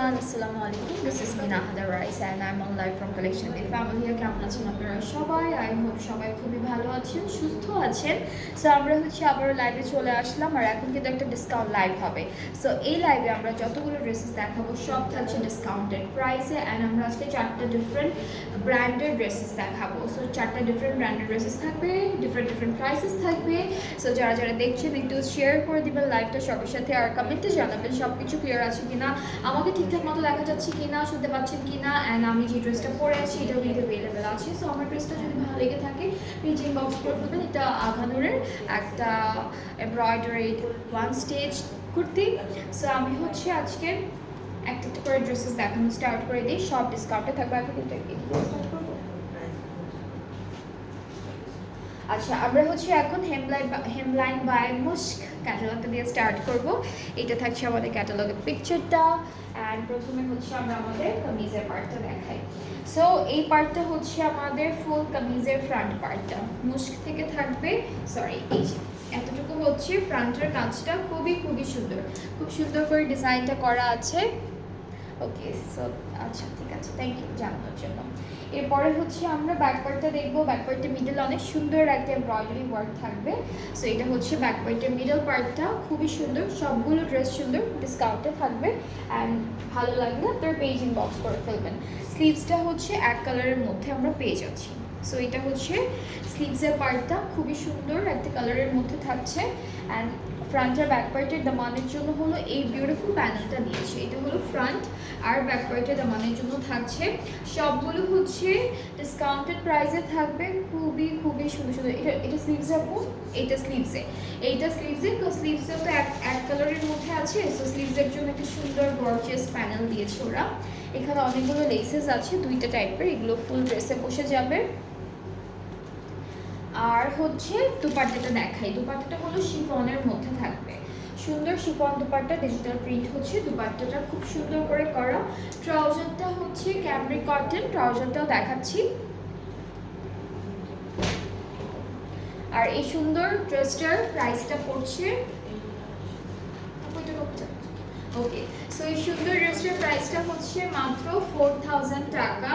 everyone, Assalamu alaikum. This is Mina Hada Rice and I'm on live from Collection with Family here. কেমন আছেন আপনারা সবাই? I hope সবাই খুবই ভালো আছেন, সুস্থ আছেন। সো আমরা আবার লাইভে চলে আসলাম আর এখন কিন্তু একটা ডিসকাউন্ট লাইভ হবে। সো এই লাইভে আমরা যতগুলো ড্রেসেস দেখাবো সব থাকছে ডিসকাউন্টেড প্রাইসে অ্যান্ড আমরা আজকে চারটা ডিফারেন্ট ব্র্যান্ডেড ড্রেসেস দেখাবো। সো চারটা ডিফারেন্ট ব্র্যান্ডেড ড্রেসেস থাকবে, ডিফারেন্ট প্রাইসেস থাকবে। সো যারা দেখছেন একটু শেয়ার করে দিবেন লাইভটা সবার সাথে আর কমেন্টে জানাবেন সব কিছু ক্লিয়ার আছে কিনা, আমাকে ঠিকঠাক মতো দেখা যাচ্ছে কিনা, শুনতে পাচ্ছেন কিনা, অ্যান্ড আমি যে ড্রেসটা পরে আছি এটাও কিন্তু অ্যাভেলেবেল আছে। সো আমার ড্রেসটা যদি ভালো লেগে থাকে প্লিজ ইনবক্স করে ফেলবেন। এটা আঘানুরের একটা embroidery one stage kurti. So আমি আজকে একটা করে ড্রেসেস দেখানো স্টার্ট করে দিই, সব ডিসকাউন্টে থাকবে। আগে স্টার্ট করবো। আচ্ছা, আমরা এখন হেমলাইন বাই মুস্ক ক্যাটালগটা দিয়ে স্টার্ট করব। এটা থাকছে আমাদের ক্যাটালগের পিকচারটা অ্যান্ড প্রথমে আমরা আমাদের কামিজের পার্টটা দেখাই। সো এই পার্টটা আমাদের ফুল কামিজের ফ্রন্ট পার্টটা মুস্ক থেকে থাকবে। সরি, এই যে এতটুকু ফ্রন্টের কাজটা খুবই সুন্দর, খুব সুন্দর করে ডিজাইনটা করা আছে। ওকে, সো আচ্ছা ঠিক আছে, থ্যাংক ইউ জানানোর জন্য। এরপরে আমরা ব্যাক পার্টটা দেখবো। ব্যাক পার্টের মিডল অনেক সুন্দর একটা এমব্রয়ডারি ওয়ার্ক থাকবে। সো এটা ব্যাক পার্টের মিডল পার্টটা খুবই সুন্দর, সবগুলো ড্রেস সুন্দর, ডিসকাউন্টে থাকবে অ্যান্ড ভালো লাগলে আপনার পেজ ইনবক্স করে ফেলবেন। স্লিভসটা এক কালারের মধ্যে আমরা পেয়ে যাচ্ছি। সো এটা স্লিভসের পার্টটা খুবই সুন্দর একটা কালারের মধ্যে থাকছে অ্যান্ড ফ্রন্ট আর ব্যাক পার্টের দামানের জন্য এই বিউটিফুল প্যানেলটা দিয়েছে। এটা ফ্রন্ট আর ব্যাক পার্টের দামানের জন্য থাকছে। সবগুলো ডিসকাউন্টেড প্রাইসে থাকবে, খুবই সুন্দর। এটা স্লিভসে আপু, এইটা স্লিভসে তো স্লিভসেও তো এক কালারের মধ্যে আছে। সো স্লিভসের জন্য একটা সুন্দর গর্জিয়াস প্যানেল দিয়েছে ওরা। এখানে অনেকগুলো লেসেস আছে দুইটা টাইপের, এগুলো ফুল ড্রেসে বসে যাবে। আর দুপাট্টাটা দেখাই। দুপাট্টাটা শিফনের মধ্যে থাকবে, সুন্দর শিফন দুপাট্টা, ডিজিটাল প্রিন্ট দুপাট্টাটা খুব সুন্দর করে করা। ট্রাউজারটা ক্যামব্রিক কটন, ট্রাউজারটাও দেখাচ্ছি। আর এই সুন্দর ড্রেসটার প্রাইসটা পড়ছে, ওকে, সো এই সুন্দর ড্রেসটার প্রাইসটা মাত্র 4000 টাকা।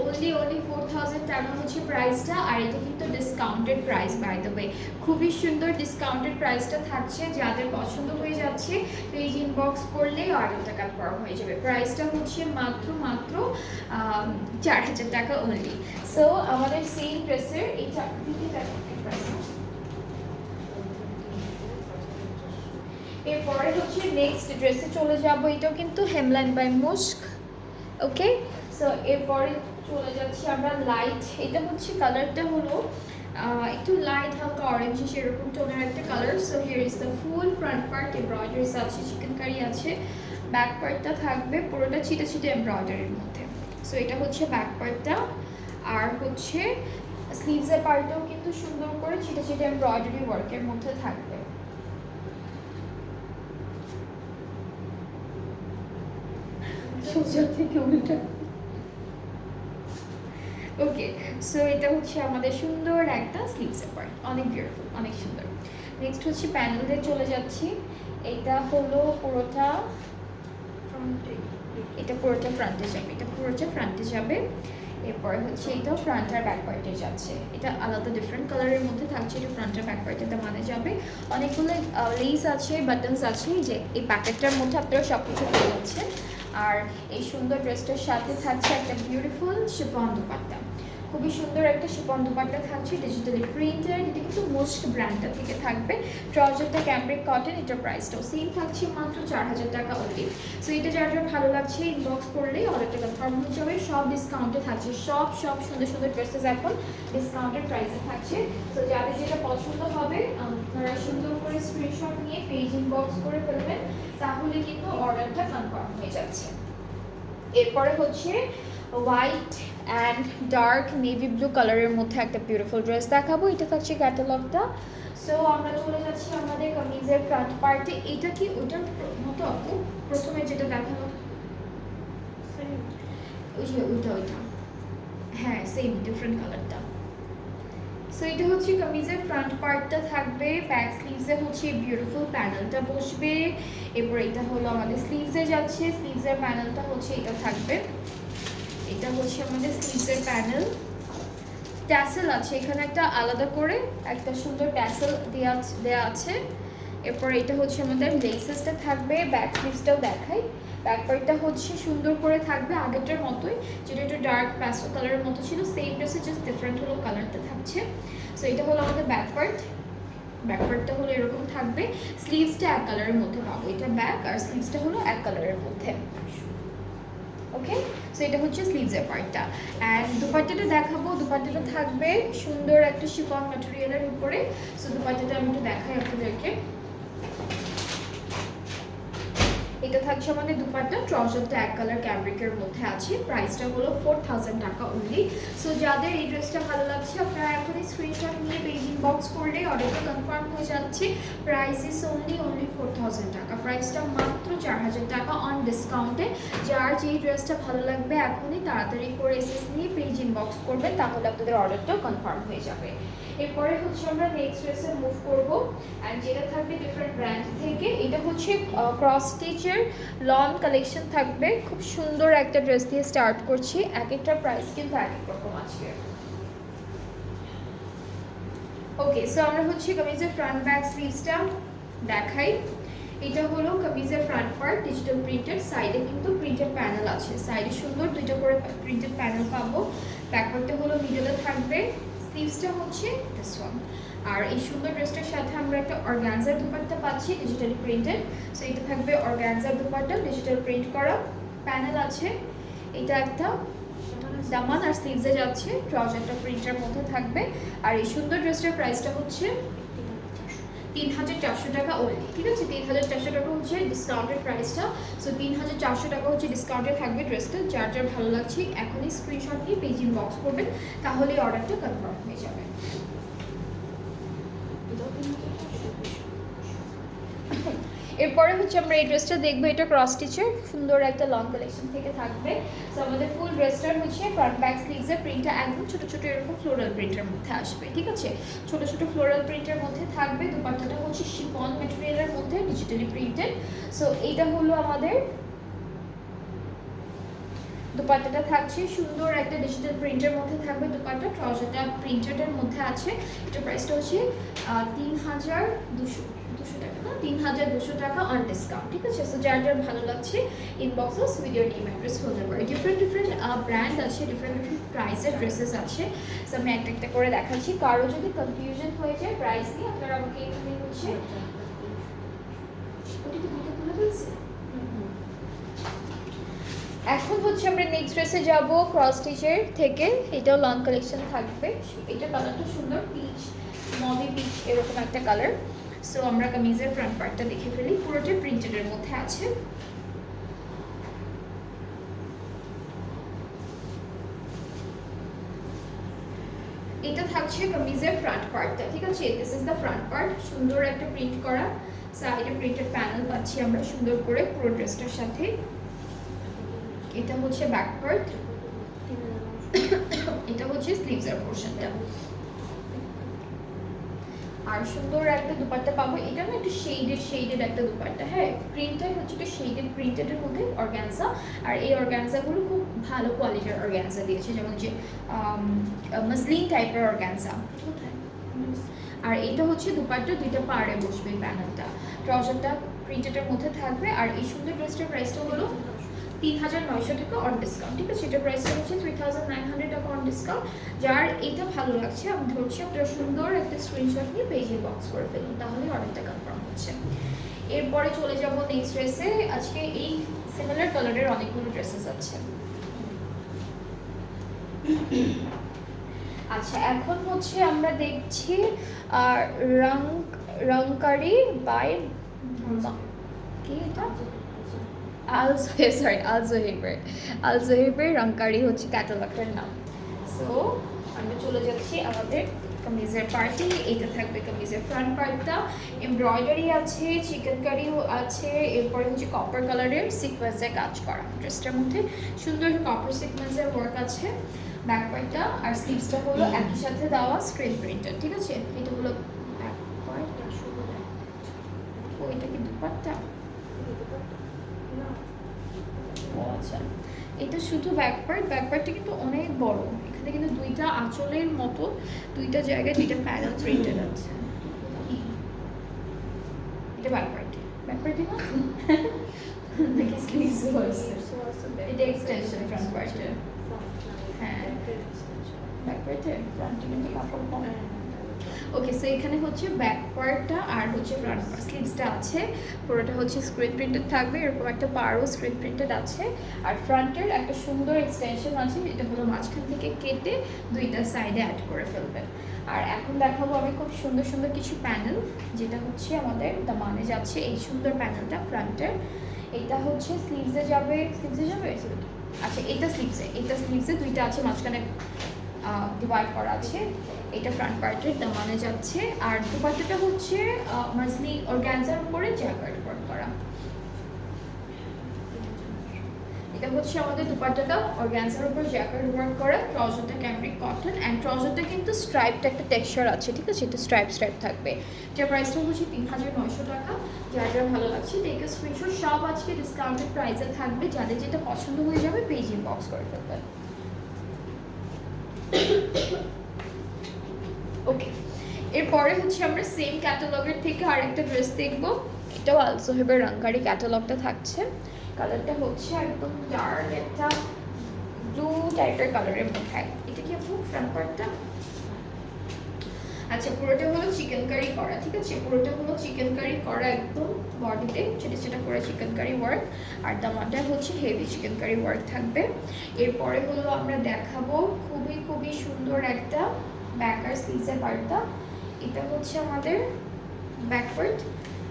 only 4000 টাকা প্রাইসটা। আর এটা কিন্তু discounted price, by the way খুবই সুন্দর ডিসকাউন্টেড প্রাইসটা থাকছে। যাদের পছন্দ হয়ে যাচ্ছে পেজ ইনবক্স করলেই অর্ডারটা টাকা কনফার্ম হয়ে যাবে। প্রাইসটা মাত্র 4000 টাকা অনলি। সো আমাদের সেম ড্রেসের এই চারটি প্রাইস। এরপরে নেক্সট ড্রেসে চলে যাব। এটাও কিন্তু হেমলাইন বাই মুস্ক। ওকে, সো এরপরে চলে যাচ্ছি আমরা লাইট। এটা কালারটা একটু লাইট হালকা অরেঞ্জ সেরকম টোনের একটা colour. So here is the full front part, embroideries আছে, চিকেন কারি আছে। ব্যাক পার্টটা থাকবে পুরোটা ছিটে এমব্রয়ডারির মধ্যে। সো এটা ব্যাক পার্টটা। আর স্লিভসের পার্টটাও কিন্তু সুন্দর করে ছিটে এমব্রয়ডারি ওয়ার্কের মধ্যে থাকবে। ওকে, সো এটা আমাদের সুন্দর একটা স্লিভসের পার্ট, অনেক বিউটিফুল, অনেক সুন্দর। নেক্সট প্যানেলে চলে যাচ্ছি। এটা পুরোটা ফ্রন্টে, এটা পুরোটা ফ্রন্টে যাবে, এটা পুরোটা ফ্রন্টে যাবে। এরপরে এটাও ফ্রন্ট আর ব্যাক পার্টে যাচ্ছে। এটা আলাদা ডিফারেন্ট কালারের মধ্যে থাকছে। এটা ফ্রন্ট আর ব্যাক পার্টে মানে যাবে। অনেকগুলো লেস আছে, বাটনস আছে, যে এই প্যাকেটটার মধ্যে আপনারা সব কিছু পেয়ে যাচ্ছেন। আর এই সুন্দর ড্রেসটার সাথে থাকছে একটা বিউটিফুল শিফন দুপাট্টা, খুবই সুন্দর একটা শিফন দুপাট্টা থাকছে, ডিজিটালি প্রিন্টেড। এটা কিন্তু মুস্ক ব্র্যান্ডটা থেকে থাকবে। ট্রাউজারটা ক্যামব্রিক কটন, এটার প্রাইসটাও সেম থাকছে মাত্র 4000 টাকা অনলি। সো এটা যার ভালো লাগছে ইনবক্স করলেই অর্ডারটা কনফার্ম হয়ে যাবে। সব ডিসকাউন্টে থাকছে, সব সুন্দর ড্রেসেস এখন ডিসকাউন্টেড প্রাইসে থাকছে। তো যাদের যেটা পছন্দ হবে আপনারা সুন্দর করে স্ক্রিনশট নিয়ে পেজ ইনবক্স করে ফেলবেন, তাহলে কিন্তু অর্ডারটা কনফার্ম হয়ে যাচ্ছে। এরপরে white and dark navy blue কালারের মধ্যে একটা বিউটিফুল ড্রেস দেখাবো। এটা থাকছে ক্যাটালগটা। সো আমরা চলে যাচ্ছি আমাদের কামিজের ফ্রন্ট পার্টে। এটা কি ওটার মতো আপু প্রথমে যেটা দেখালো? ওই যে ওইটা, হ্যাঁ সেম, ডিফারেন্ট কালারটা। সো এটা হচ্ছে কামিজের ফ্রন্ট পার্টটা থাকবে, ব্যাক স্লিভসে হচ্ছে বিউটিফুল প্যানেলটা বসবে। এরপর এটা হলো আমাদের স্লিভসে যাচ্ছে, স্লিভসের প্যানেলটা হচ্ছে এটা থাকবে। এটা হচ্ছে আমাদের স্লিভসের প্যানেল, ট্যাসেল আছে এখানে একটা আলাদা করে একটা সুন্দর ট্যাসেল দেওয়া আছে। এরপর এটা হচ্ছে আমাদের লেসেসটা থাকবে, ব্যাক স্লিভসটাও দেখাই। ব্যাক পার্টটা হচ্ছে সুন্দর করে থাকবে আগেরটার মতোই, যেটা একটু ডার্ক প্যাস্টেল কালারের মতো ছিল, সেম ড্রেসে জাস্ট ডিফারেন্ট হলো কালারটা থাকছে। সো এটা হলো আমাদের ব্যাক পার্ট, ব্যাক পার্টটা হলো এরকম থাকবে। স্লিভসটা এক কালারের মধ্যে পাবো, এটা ব্যাক আর স্লিভসটা হলো এক কালারের মধ্যে। ওকে, সো এটা হচ্ছে স্লিভসের পার্টটা। অ্যান্ড দুপাট্টাটা দেখাবো, দুপাট্টাটা থাকবে সুন্দর একটা শিফন ম্যাটেরিয়ালের উপরে। সো দুপাট্টাটা আমি একটু দেখাই আপনাদেরকে। এটা থাকছে আমাদের দুপাট্টা, ট্রাউজারটা এক কালার ক্যামব্রিকের মধ্যে আছে, প্রাইসটা হলো 4000 টাকা অনলি। সো যাদের এই ড্রেসটা ভালো লাগছে আপনারা এখনই স্ক্রিনশট নিয়ে পেজ ইনবক্স করলে অর্ডারটা কনফার্ম হয়ে যাচ্ছে। প্রাইস ইস অনলি 4000 টাকা, প্রাইসটা মাত্র 4000 টাকা অন ডিসকাউন্টে। যার যেই ড্রেসটা ভালো লাগবে এখনই তাড়াতাড়ি করে এসএস নিয়ে পেজ ইনবক্স করবেন, তাহলে আপনাদের অর্ডারটা কনফার্ম হয়ে যাবে। এরপরে হচ্ছে আমরা নেক্সট ড্রেসে মুভ করব, অ্যান্ড যেটা থাকবে ডিফারেন্ট ব্র্যান্ড থেকে। এটা হচ্ছে ক্রস স্টিচের লং কালেকশন থাকবে, খুব সুন্দর একটা ড্রেস দিয়ে স্টার্ট করছি। এক একটা প্রাইস কিন্তু এক এক রকম আছে। ওকে, সো আমরা হচ্ছে কামিজের ফ্রন্ট ব্যাক স্লিভসটা দেখাই। এটা হলো কামিজের ফ্রন্ট পার্ট, ডিজিটাল প্রিন্টেড, সাইডে কিন্তু প্রিন্টেড প্যানেল আছে, সাইডে সুন্দর দুইটা করে প্রিন্টেড প্যানেল পাবো। ব্যাক পার্টটা হলো মিডলে থাকবে, স্লিভসটা হচ্ছে দিস ওয়ান। আর এই সুন্দর ড্রেসটার সাথে আমরা একটা অর্গানজার দুপাট্টা পাচ্ছি ডিজিটালি প্রিন্টেড। সো এটা থাকবে অর্গানজার দুপাট্টা, ডিজিটাল প্রিন্ট করা, প্যানেল আছে। এটা একটা দামান আর স্লিভসে যাচ্ছে, ট্রাউজারটা প্রিন্টের মধ্যে থাকবে। আর এই সুন্দর ড্রেসটার প্রাইসটা হচ্ছে 3400 টাকা ওনলি। ঠিক আছে, 3400 টাকা হচ্ছে ডিসকাউন্টেড প্রাইসটা। সো 3400 টাকা হচ্ছে ডিসকাউন্টে থাকবে ড্রেসটা। যার যার ভালো লাগছে এখনই স্ক্রিনশট নিয়ে পেজ ইনবক্স করবেন, তাহলে অর্ডারটা কনফার্ম হয়ে যাবে। এরপরে হচ্ছে আমরা এই ড্রেসটা দেখবো, এটা ক্রস স্টিচের সুন্দর একটা লং কালেকশন থেকে থাকবে। সো আমাদের ফুল ড্রেসটার হচ্ছে ফ্রন্ট ব্যাক স্লিভসের প্রিন্টটা একদম ছোট ছোট এরকম ফ্লোরাল প্রিন্টের মধ্যে আসবে। ঠিক আছে, ছোট ছোট ফ্লোরাল প্রিন্টের মধ্যে থাকবে। দুপাট্টাটা হচ্ছে শিফন ম্যাটেরিয়ালের মধ্যে ডিজিটালি প্রিন্টেড। সো এইটা হলো আমাদের দুপাট্টাটা, থাকছে সুন্দর একটা ডিজিটাল প্রিন্টের মধ্যে থাকবে দুপাট্টা, ট্রাউজারটা প্রিন্টেডের মধ্যে আছে। এটা প্রাইসটা হচ্ছে 3200 টাকা, না 3200 টাকা অন ডিসকাউন্ট। ঠিক আছে, সো যার যার ভালো লাগছে inbox us with your name address phone number. Different brand আছে, ডিফারেন্ট প্রাইসের ড্রেসেস আছে। সো আমি একটা একটা করে দেখাচ্ছি, কারো যদি কনফিউশন হয়ে যায় প্রাইস নিয়ে আপনারা আমাকে এখানে হচ্ছে এখন হচ্ছে আমরা নেক্সট ড্রেসে যাব ক্রস স্টিচের থেকে। এটাও লং কালেকশন থাকবে, এটা কালারটা সুন্দর পিচ, মভি পিচ এরকম একটা কালার। সো আমরা কামিজের ফ্রন্ট পার্টটা দেখে ফেলি, পুরোটা প্রিন্টেডের মধ্যে আছে। এটা থাকছে কামিজের ফ্রন্ট পার্টটা। ঠিক আছে, this is the front part, সুন্দর একটা প্রিন্ট করা, সাইডে প্রিন্টেড প্যানেল পাচ্ছি আমরা সুন্দর করে পুরো ড্রেসটার সাথে। এটা হচ্ছে ব্যাক পার্ট, এটা হচ্ছে স্লিভসের পোরশনটা। আর সুন্দর একটা দুপাট্টা পাবো, এটা না একটু শেডেড একটা দুপাট্টা। হ্যাঁ, প্রিন্টটাই হচ্ছে একটু শেডেড প্রিন্টেডের মধ্যে অর্গানজা। আর এই অর্গানজাগুলো খুব ভালো কোয়ালিটির অর্গানজা দিয়েছে, যেমন যে মাসলিন টাইপের অর্গানজা। আর এটা হচ্ছে দুপাট্টা, দুইটা পাড়ে বসবে প্যানেলটা, ট্রাউজারটা প্রিন্টেডের মধ্যে থাকবে। আর এই সুন্দর ড্রেসটার প্রাইসটা হলো 3900 টাকা অন ডিসকাউন্ট। ঠিক আছে, এটার প্রাইসটা হচ্ছে 3900 টাকা অন ডিসকাউন্ট। যার এইটা ভালো লাগছে আমি ধরছি আপনারা সুন্দর একটা স্ক্রিনশট নিয়ে পেজে বক্স করে ফেলুন, তাহলে অর্ডারটা কনফার্ম হচ্ছে। এরপরে চলে যাব নেক্সট ড্রেসে। আজকে এই সিমিলার কালারের অনেকগুলো ড্রেসেস আছে। আচ্ছা, এখন হচ্ছে আমরা দেখছি রংকারি বাই কি এটা আল জোহেবের রংকারি হচ্ছে ক্যাটালগটার নাম। সো আমরা চলে যাচ্ছি আমাদের কামিজের পার্টি। এটা থাকবে কামিজের ফ্রন্ট পার্টটা, এমব্রয়ডারি আছে, চিকেন কারিও আছে। এরপরে হচ্ছে কপার কালারের সিকোয়েন্সের কাজ করা, ড্রেসটার মধ্যে সুন্দর কপার সিকোয়েন্সের ওয়ার্ক আছে। ব্যাক পার্টটা আর স্লিভসটা হলো একই সাথে দেওয়া স্ক্রিন প্রিন্টার, ঠিক আছে? এটা হলো ব্যাক পার্ট। ওইটা কি দুপাট্টা? ও আচ্ছা, এটা শুধু ব্যাক পার্ট। ব্যাক পার্টটা কিন্তু অনেক বড়, এখানে কিন্তু দুইটা আঁচলের মতো দুইটা জায়গায় দুইটা প্যানেল প্রিন্টেড আছে। এটা ব্যাক পার্ট, ব্যাক পার্টই না নাকি স্লিভস আছে? এটা এক্সটেনশন ফ্রন্ট পার্টের। হ্যাঁ, ব্যাক পার্টে ফ্রন্টে কিন্তু কাপড় কম। ওকে, সো এখানে হচ্ছে ব্যাক পার্টটা আর হচ্ছে ফ্রন্ট স্লিভসটা আছে, পুরোটা হচ্ছে স্ক্রিন প্রিন্টেড থাকবে, এরকম একটা পারও স্ক্রিন প্রিন্টেড আছে। আর ফ্রন্টের একটা সুন্দর এক্সটেনশন আছে, এটা হলো মাঝখান থেকে কেটে দুইটা সাইডে অ্যাড করে ফেলবেন। আর এখন দেখাবো আমি খুব সুন্দর সুন্দর কিছু প্যানেল, যেটা হচ্ছে আমাদের দামানে যাচ্ছে। এই সুন্দর প্যানেলটা ফ্রন্টের, এটা হচ্ছে স্লিভসে যাবে। স্লিভসে যাবে? আচ্ছা, এটা স্লিভসে দুইটা আছে, মাঝখানে ডিভাইড করা আছে। এটা ফ্রন্ট পার্টের দামানে যাচ্ছে। আর দুপাট্টাটা হচ্ছে মাসলি অর্গানজার উপরে জ্যাকার্ড ওয়ার্ক করা। এটা হচ্ছে আমাদের দুপাট্টাটা অর্গানজার উপর জ্যাকার্ড ওয়ার্ক করা। ট্রাউজারটা ক্যামব্রিক কটন, অ্যান্ড ট্রাউজারটা কিন্তু স্ট্রাইপড একটা টেক্সচার আছে, ঠিক আছে? এটা স্ট্রাইপ থাকবে। যার প্রাইসটা হচ্ছে 3900 টাকা। যার যার ভালো লাগছে টেক আ স্ক্রিনশট। সব আজকে ডিসকাউন্টেড প্রাইসে থাকবে, যাদের যেটা পছন্দ হয়ে যাবে পেজ ইনবক্স করে ফেলবেন। ওকে, এরপরে হচ্ছে আমরা সেম ক্যাটালগের থেকে আরেকটা ড্রেস দেখবো। এটাও আলসোহেবের রঙ্গারি ক্যাটালগটা থাকছে। কালারটা হচ্ছে একদম ডার্ক একটা ব্লু টাইপের কালারের মধ্যে। এটা কি আপু ফ্রন্ট পার্টটা? আচ্ছা, পুরোটা হলো চিকেন কারি করা, ঠিক আছে? পুরোটা হলো চিকেন কারি করা, একদম বডিতে ছোটো ছোটো করে চিকেন কারি ওয়ার্ক। আর দামানটা হচ্ছে হেভি চিকেন কারি ওয়ার্ক থাকবে। এরপরে হলো আমরা দেখাবো খুবই খুবই সুন্দর একটা ব্যাক আর স্লিভসের পার্টটা। এটা হচ্ছে আমাদের ব্যাক পার্ট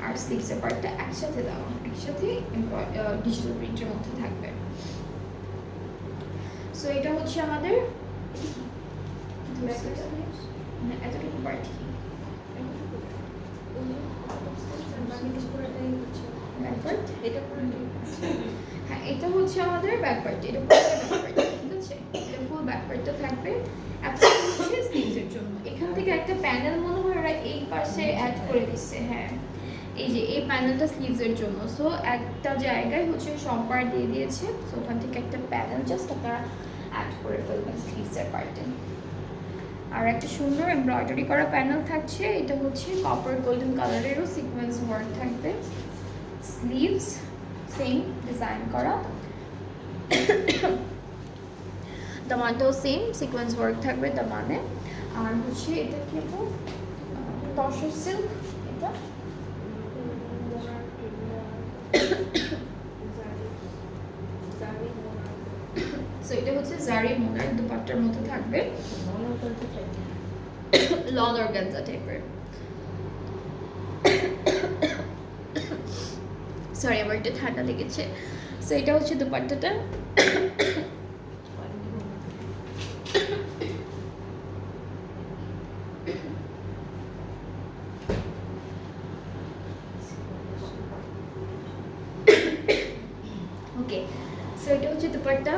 আর স্লিভসের পার্টটা একসাথে দেওয়া, একসাথে ডিজিটাল প্রিন্টের মধ্যে থাকবে। সো এটা হচ্ছে আমাদের এতটুকু পার্ট। হ্যাঁ, এটা হচ্ছে আমাদের ব্যাক পার্ট। এটা ঠিক আছে, এটা ফুল ব্যাক পার্টটা থাকবে। এখন হচ্ছে স্লিভসের জন্য এখান থেকে একটা প্যানেল মনে হয় ওরা এই পাশে অ্যাড করে দিচ্ছে। হ্যাঁ, এই যে এই প্যানেলটা স্লিভসের জন্য। সো একটা জায়গায় হচ্ছে সব পার্ট দিয়ে দিয়েছে, সো ওখান থেকে একটা প্যানেল জাস্ট আপনারা অ্যাড করে ফেলবেন স্লিভসের পার্টে। আর একটা সুন্দর এমব্রয়ডারি করা প্যানেল থাকছে। এটা হচ্ছে কপার গোল্ডেন কালারেরও সিকোয়েন্স ওয়ার্ক থাকবে। স্লিভস সেম ডিজাইন করা, দামানটাও সেম সিকোয়েন্স ওয়ার্ক থাকবে দামানে। আর হচ্ছে এটা কি তসর সিল্ক, এটা সো এটা হচ্ছে জারি মোনার দুপাট্টার মতো থাকবে, লং অর্গানজা টাইপের। সরি, আমার একটু ঠান্ডা লেগেছে। সো এটা হচ্ছে দুপাট্টাটা। ওকে, সো এটা হচ্ছে দুপাট্টা।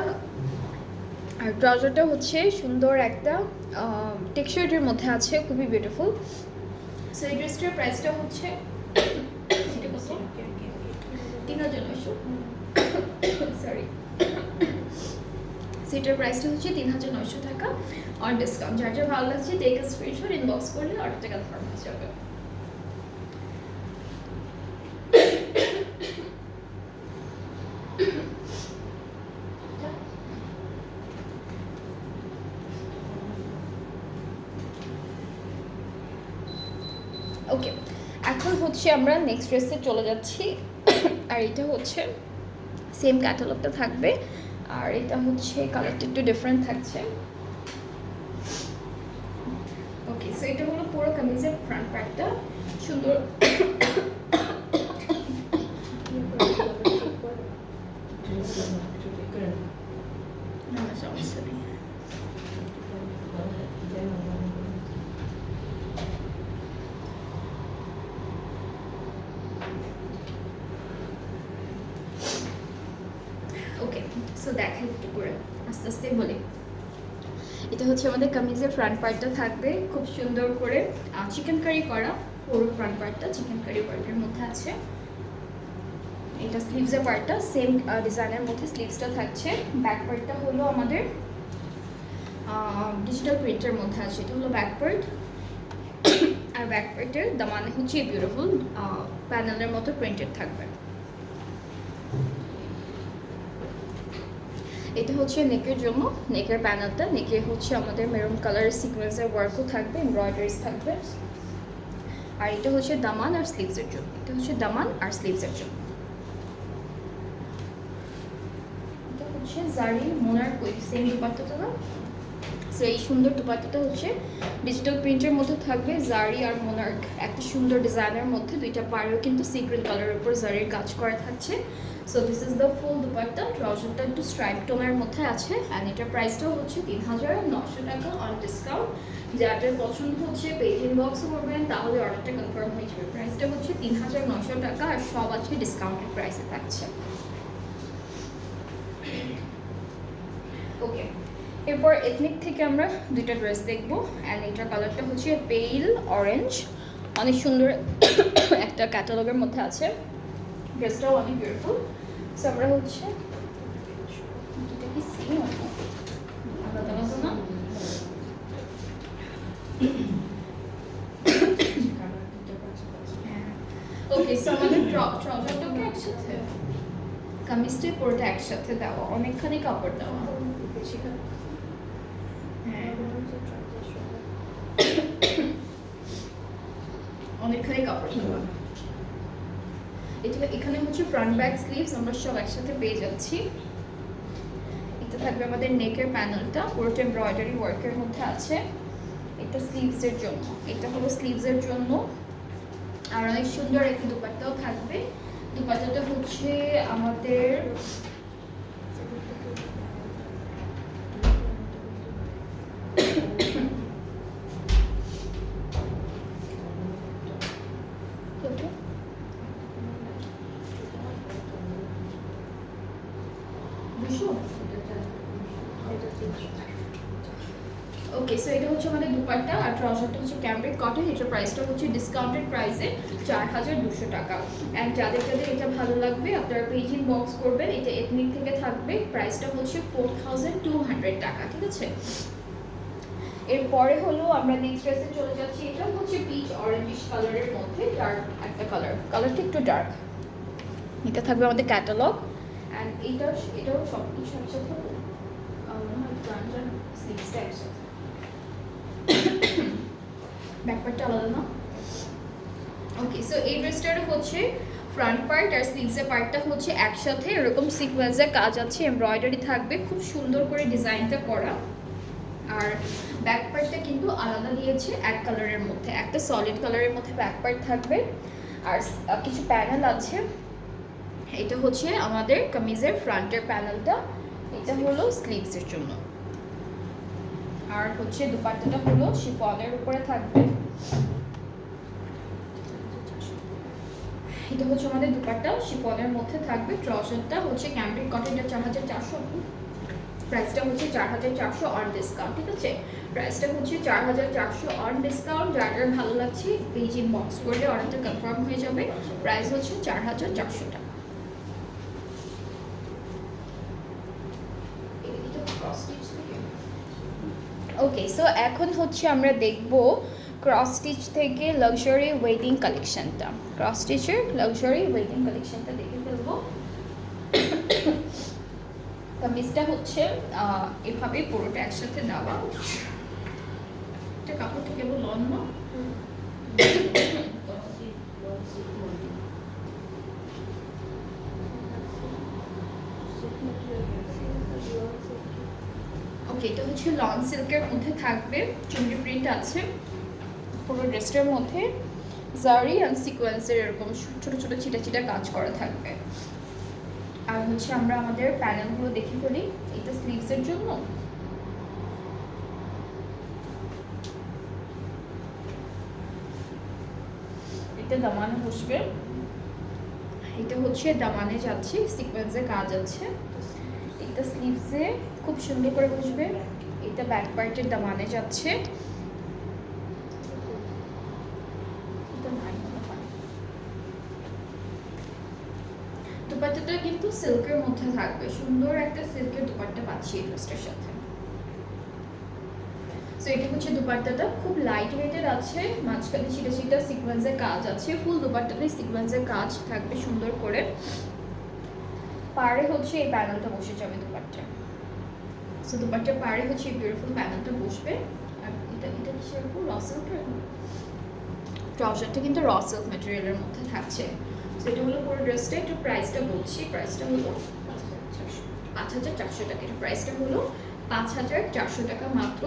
আর ট্রাউজারটা হচ্ছে সুন্দর একটা টেক্সচারের মধ্যে আছে, খুবই বিউটিফুল। সো এই ড্রেসটার প্রাইসটা হচ্ছে 3900। সরি, সেটার প্রাইসটা হচ্ছে 3900 টাকা অন ডিসকাউন্ট। যার যার ভালো লাগছে টেক আ স্ক্রিনশট, ইনবক্স করলে অর্ডারটা কনফার্ম হয়ে যাবে। ওকে, এখন হচ্ছে আমরা নেক্সট ড্রেসে চলে যাচ্ছি। আর এটা হচ্ছে সেম ক্যাটালগটা থাকবে, আর এটা হচ্ছে কালারটা একটু ডিফারেন্ট থাকছে। ওকে, সো এটা হলো পুরো কামিজের ফ্রন্ট পার্টটা সুন্দর। সমস্যা নেই। ওকে, সো দেখা একটু করে আস্তে আস্তে বলি। এটা হচ্ছে আমাদের কামিজের ফ্রন্ট পার্টটা থাকবে খুব সুন্দর করে চিকেন কারি করা, পুরো ফ্রন্ট পার্টটা চিকেন কারি ওয়ার্কের মধ্যে আছে। এটা স্লিভসের পার্টটা সেম ডিজাইনের মধ্যে স্লিভসটা থাকছে। ব্যাক পার্টটা হলো আমাদের ডিজিটাল প্রিন্টের মধ্যে আছে, এটা হলো ব্যাক পার্ট। আর ব্যাক পার্টের দামানে হচ্ছে বিউটিফুল প্যানেলের মতো প্রিন্টেড থাকবে। এটা হচ্ছে নেকের জন্য, নেকের প্যানেলটা, নেকে হচ্ছে আমাদের মেরুন কালারের সিকোয়েন্সের ওয়ার্কও থাকবে, এমব্রয়ডারিজ থাকবে। আর এটা হচ্ছে দামান আর স্লিভসের জন্য, এটা হচ্ছে দামান আর স্লিভসের জন্য। এটা হচ্ছে জারি মোনার সেম দুপাট্টাটা না, সো এই সুন্দর দুপাট্টাটা হচ্ছে ডিজিটাল প্রিন্টের মধ্যে থাকবে, জারি আর মোনার্ক একটা সুন্দর ডিজাইনের মধ্যে, দুইটা পাড়েও কিন্তু সিক্রেট কালারের উপর জারির কাজ করা থাকছে। সো দিস ইজ দ্য ফুল দুপাট্টা। ট্রাউজারটা একটু স্ট্রাইপ টোনের মধ্যে আছে অ্যান্ড এটার প্রাইসটাও হচ্ছে ৩,৯০০ টাকা অন ডিসকাউন্ট। যাদের পছন্দ হচ্ছে পেজ ইনবক্সও করবেন, তাহলে অর্ডারটা কনফার্ম হয়ে যাবে। প্রাইসটা হচ্ছে ৩,৯০০ টাকা আর সব আজকে ডিসকাউন্টেড প্রাইসে থাকছে। ওকে, এরপর এথনিক থেকে আমরা দুইটা ড্রেস দেখবো অ্যান্ড এটার কালারটা হচ্ছে পেইল অরেঞ্জ, অনেক সুন্দর একটা ক্যাটালগের মধ্যে আছে, ড্রেসটাও অনেক বিউটিফুল। সো আমরা হচ্ছে এটা কি সেম আলাদা আলাদা না, ওকে। সো আমাদের ট্রাউজারটাকে একসাথে, কামিজটা পুরোটা একসাথে দেওয়া, অনেকখানি কাপড় দেওয়া, অনেকখানি কাপড় দেওয়া। এটা এখানে হচ্ছে ফ্রন্ট ব্যাক স্লিভস আমরা সব একসাথে পেয়ে যাচ্ছি। এটা থাকবে আমাদের নেকের প্যানেলটা, পুরোটা এমব্রয়ডারি ওয়ার্কের মধ্যে আছে। এটা স্লিভসের জন্য, এটা হলো স্লিভসের জন্য। আর অনেক সুন্দর একটা দুপাট্টাও থাকবে। দুপাট্টাটা হচ্ছে আমাদের ওকে। সো এটা হচ্ছে আমাদের দুপাট্টা আর ট্রাউজারটা হচ্ছে ক্যামব্রিক কটন। এটার প্রাইসটা হচ্ছে ডিসকাউন্টেড প্রাইসে ৪,২০০ টাকা। অ্যান্ড যাদের যাদের এটা ভালো লাগবে আপনারা পেজ ইনবক্স করবেন। এটা এথনিক থেকে থাকবে, প্রাইসটা হচ্ছে 4,200 টাকা, ঠিক আছে। এরপরে হলো আমরা নেক্সট ড্রেসে চলে যাচ্ছি। এটা হচ্ছে পিচ অরেঞ্জিশ কালারের মধ্যে ডার্ক একটা কালার, কালারটা একটু ডার্ক। এটা থাকবে আমাদের ক্যাটালগ অ্যান্ড এটাও সব কিছু একসাথে স্লিভসটা একসাথে, ব্যাকপার্টটা আলাদা না। ওকে, সো এই ড্রেসটার হচ্ছে ফ্রন্ট পার্ট আর স্লিভসের পার্টটা হচ্ছে একসাথে, এরকম সিকোয়েন্সের কাজ আছে, এমব্রয়ডারি থাকবে, খুব সুন্দর করে ডিজাইনটা করা। আর ব্যাক পার্টটা কিন্তু আলাদা দিয়েছে এক কালারের মধ্যে, একটা সলিড কালারের মধ্যে ব্যাক পার্ট থাকবে আর কিছু প্যানেল আছে। এটা হচ্ছে আমাদের কামিজের ফ্রন্টের প্যানেলটা, এটা হলো স্লিভসের জন্য। আর হচ্ছে দুপাট্টাটা হলো শিফনের উপরে থাকবে। এটা হচ্ছে আমাদের দুপাট্টা শিফনের মধ্যে থাকবে। ট্রাউজারটা হচ্ছে ক্যামব্রিক কটনটা ৪,৪০০, প্রাইসটা হচ্ছে ৪,৪০০ অন ডিসকাউন্ট, ঠিক আছে। প্রাইসটা হচ্ছে ৪,৪০০ অন ডিসকাউন্ট। যার যার ভালো লাগছে পেজ ইনবক্স করলে অর্ডারটা কনফার্ম হয়ে যাবে। প্রাইস হচ্ছে ৪,৪০০ টাকা। ওকে, সো এখন হচ্ছে আমরা দেখব ক্রস স্টিচ থেকে লাক্সারি ওয়েডিং কালেকশনটা। ক্রস স্টিচের লাক্সারি ওয়েডিং কালেকশনটা দেখে ফেলবো। কামিজটা হচ্ছে এভাবে পুরোটা একসাথে দেওয়া, এটা কাপড়টা কেবল লন না, ওকে। এটা হচ্ছে লন সিল্কের মধ্যে থাকবে, চুনরি প্রিন্ট আছে পুরো ড্রেসটার মধ্যে, জারি অ্যান্ড সিকোয়েন্সের এরকম ছোট ছোট ছিটা ছিটা কাজ করা থাকবে। আর হচ্ছে আমরা আমাদের প্যানেলগুলো দেখে ফেলি। এটা স্লিভসের জন্য, এটা দামানে বসবে, এটা হচ্ছে দামানে যাচ্ছে, সিকোয়েন্সের কাজ আছে। এটা স্লিভসে খুব সুন্দর করে বসবে, এটা এটা ব্যাক পার্টের দামানে যাচ্ছে। দুপাট্টাটা কিন্তু সিল্কের মধ্যে থাকবে, সুন্দর একটা সিল্কের দুপাট্টা পাচ্ছি এই ড্রেসটার সাথে। সো এটা হচ্ছে দুপাট্টাটা, খুব লাইট ওয়েটের আছে, মাঝখানে ছিটা ছিটা সিকোয়েন্সের কাজ আছে, ফুল দুপাট্টাতে সিকোয়েন্সের কাজ থাকবে সুন্দর করে। পাড়ে হচ্ছে এই প্যানেলটা বসে যাবে দুপাট্টা। সো দুপাট্টার পাড়ে হচ্ছে এই বিউটিফুল প্যানেলটা বসবে। আর এটা সেরকম র সিল্কের, ট্রাউজারটা কিন্তু র সিল্ক ম্যাটেরিয়ালের মধ্যে থাকছে। সো এটা হলো পুরো ড্রেসটা। একটু প্রাইসটা বলছি, প্রাইসটা হলো 5,400 টাকা। এটা প্রাইসটা হলো 5,400 টাকা মাত্র।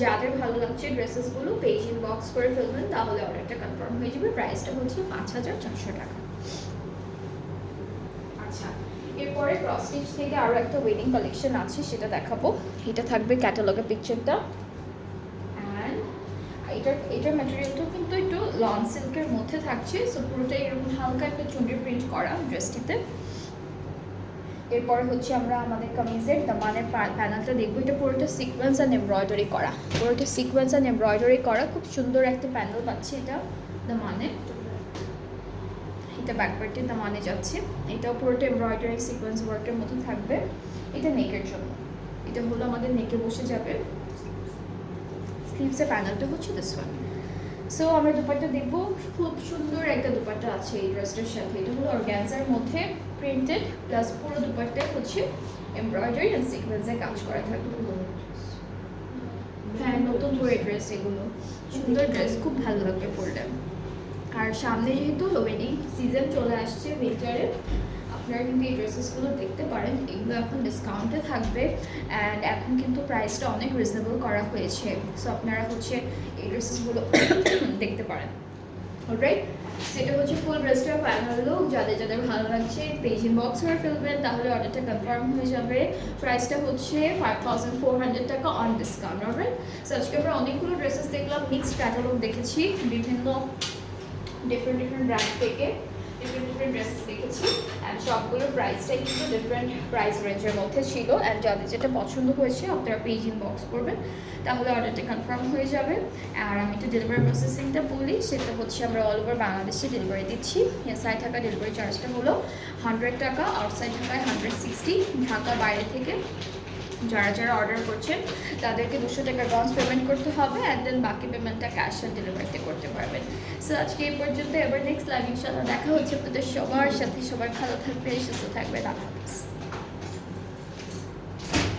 যাদের ভালো লাগছে ড্রেসেসগুলো পেজ ইনবক্স করে ফেলবেন, তাহলে অর্ডারটা কনফার্ম হয়ে যাবে। প্রাইসটা হচ্ছে 5,400 টাকা। আচ্ছা, এরপরে ক্রস স্টিচ থেকে আরও একটা ওয়েডিং কালেকশন আছে, সেটা দেখাবো। এটা থাকবে ক্যাটালগের পিকচারটা। অ্যান্ড এটার ম্যাটেরিয়ালটাও কিন্তু একটু লন সিল্কের মধ্যে থাকছে। সো পুরোটাই এরকম হালকা একটা চুন্ডি প্রিন্ট করা ড্রেসটিতে। এরপরে হচ্ছে আমরা আমাদের কামিজের দামানের প্যানেলটা দেখবো। এটা পুরোটা সিকোয়েন্স অ্যান্ড এমব্রয়ডারি করা, পুরোটা সিকোয়েন্স অ্যান্ড এমব্রয়ডারি করা, খুব সুন্দর একটা প্যানেল পাচ্ছি এটা দামানে। এটা ব্যাকপার্টের দামানে যাচ্ছে। এটাও পুরোটা এমব্রয়ডারি সিকোয়েন্স ওয়ার্কের মতো থাকবে। এটা নেকের জন্য, এটা হলো আমাদের নেকে বসে যাবে। স্লিভসের প্যানেলটা হচ্ছে দিস ওয়ান। সো আমরা দুপাট্টা দেখবো। খুব সুন্দর একটা দুপাট্টা আছে এই ড্রেসটার সাথে। এটা হলো অর্গ্যানজার মধ্যে প্রিন্টেড, প্লাস পুরো দুপাট্টা হচ্ছে এমব্রয়ডারি অ্যান্ড সিকোয়েন্সে কাজ করা থাকবে। হ্যাঁ, নতুন করে ড্রেস এগুলো, সুন্দর ড্রেস, খুব ভালো লাগবে পরলে। আর সামনে যেহেতু ওয়েডিং সিজন চলে আসছে উইন্টারে, আপনারা কিন্তু এই ড্রেসেসগুলো দেখতে পারেন। এগুলো এখন ডিসকাউন্টে থাকবে অ্যান্ড এখন কিন্তু প্রাইসটা অনেক রিজনেবল করা হয়েছে। সো আপনারা হচ্ছে এই ড্রেসেসগুলো দেখতে পারেন। অলরাইট, সেটা হচ্ছে ফুল ড্রেসটার ফাইনাল লুক। যাদের যাদের ভালো লাগছে পেজ ইনবক্স করে ফেলবেন, তাহলে অর্ডারটা কনফার্ম হয়ে যাবে। প্রাইসটা হচ্ছে 5,400 টাকা অন ডিসকাউন্ট। অলরাইট, সো আজকে আমরা অনেকগুলো ড্রেসেস দেখলাম, মিক্সড ক্যাটালগ দেখেছি, বিভিন্ন ডিফারেন্ট ব্র্যান্ড থেকে ডিফারেন্ট ড্রেসেস দেখেছি। অ্যান্ড সবগুলোর প্রাইসটাই কিন্তু ডিফারেন্ট প্রাইস রেঞ্জের মধ্যে ছিল। অ্যান্ড যাদের যেটা পছন্দ হয়েছে আপনারা পেজ ইনবক্স করবেন, তাহলে অর্ডারটা কনফার্ম হয়ে যাবে। আর আমি একটু ডেলিভারি প্রসেসিংটা বলি, সেটা হচ্ছে আমরা অল ওভার বাংলাদেশে ডেলিভারি দিচ্ছি। ইনসাইড ঢাকা ডেলিভারি চার্জটা হলো 100 টাকা, আউটসাইড ঢাকায় 160। ঢাকা বাইরে থেকে যারা যারা অর্ডার করছেন তাদেরকে 200 টাকা অ্যাডভান্স পেমেন্ট করতে হবে, অ্যান্ড দেন বাকি পেমেন্টটা ক্যাশ অন ডেলিভারিতে করতে পারবেন। সো আজকে এই পর্যন্ত। এবার নেক্সট লাইভ ইনশাআল্লাহ দেখা হচ্ছে আপনাদের সবার সাথে। সবাই ভালো থাকবে, সুস্থ থাকবে। আল্লাহ হাফেজ।